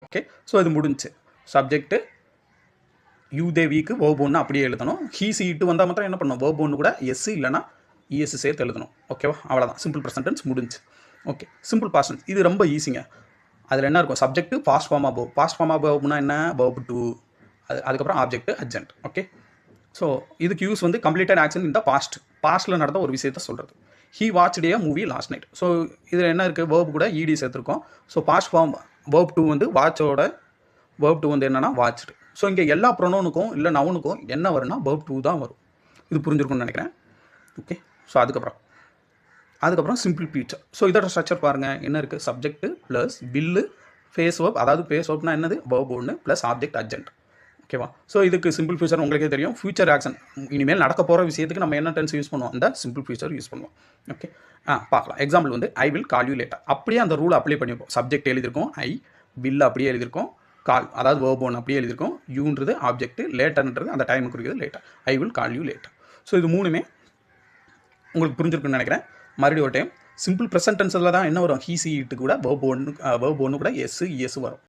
Okay, so இது முடிஞ்சு. Subject you they week verb ஒன்று அப்படியே எழுதணும். ஹீ சி இட்டு வந்தால் மாத்திரம் என்ன பண்ணணும், வேர்ப் ஒன்று கூட எஸ் இல்லைனா இஎஸ் சேர்த்து எழுதணும். ஓகேவா, அவ்வளோதான். சிம்பிள் ப்ரெசன்ட் டென்ஸ் முடிஞ்சு. ஓகே, சிம்பிள் பாஸ்ட் டென்ஸ் இது ரொம்ப ஈஸிங்க. அதில் என்ன இருக்கும், subject past form of verb. Past form of வேர்ப்னா என்ன, வேர்ப் டு, அதுக்கப்புறம் ஆப்ஜெக்ட் அட்ஜென்ட். ஓகே, ஸோ இதுக்கு யூஸ் வந்து கம்ப்ளீட்டட் ஆக்ஷன் இந்த பாஸ்ட்டில் நடந்த ஒரு விஷயத்தை சொல்கிறது. He watch the movie last night. So இதில் என்ன இருக்குது, வேர்ப் கூட இடி சேர்த்துருக்கோம். So past form verb two வந்து வாட்சோட வேர்ப் டூ வந்து என்னென்னா வாட்ச்டு. ஸோ இங்கே எல்லா ப்ரொனவுனுக்கும் இல்லை நவுனுக்கும் என்ன வரும்னா வேர்ப் டூ தான் வரும். இது புரிஞ்சிருக்கும்னு நினைக்கிறேன். ஓகே, ஸோ அதுக்கப்புறம் சிம்பிள் ஃபியூச்சர். ஸோ இதோட ஸ்ட்ரக்சர் பாருங்கள், என்ன இருக்குது, சப்ஜெக்ட் ப்ளஸ் வில்லு ஃபேஸ் வேர்ப். அதாவது ஃபேஸ் வேர்ப்னா என்னது, வேர்ப் ஒன்று ப்ளஸ் ஆப்ஜெக்ட் அட்ஜென்ட். ஓகேவா, ஸோ இதுக்கு சிம்பிள் ஃபியூச்சர் உங்களுக்கே தெரியும். ஃபியூச்சர் ஆக்ஷன் இனிமேல் நடக்க போகிற விஷயத்துக்கு நம்ம என்ன டென்ஸ் யூஸ் பண்ணுவோம், அந்த சிம்பிள் ஃபியூச்சர் யூஸ் பண்ணுவோம். ஓகே, பார்க்கலாம். எக்ஸாம்பிள் வந்து I will call you later. அப்படியே அந்த ரூல் அப்ளை பண்ணிப்போம். சப்ஜெக்ட் எழுதியிருக்கோம், ஐ வில் அப்படியே எழுதியிருக்கோம், கால் அதாவது வேர்ப் ஒன் அப்படியே எழுதியிருக்கோம், யூன்றது ஆப்ஜெக்ட், லேட்டர்ன்றது அந்த டைமுக்கு குறிக்கிறது later. I will call you later. So இது மூணுமே உங்களுக்கு புரிஞ்சிருக்குன்னு நினைக்கிறேன். மறுபடியும் ஒரு டைம், சிம்பிள் ப்ரெசன்ட் டென்ஸில் தான் என்ன வரும், ஹீ சி இட்டு கூட வேர்ப் ஒன்று கூட எஸ் இஎஸ் வரும்.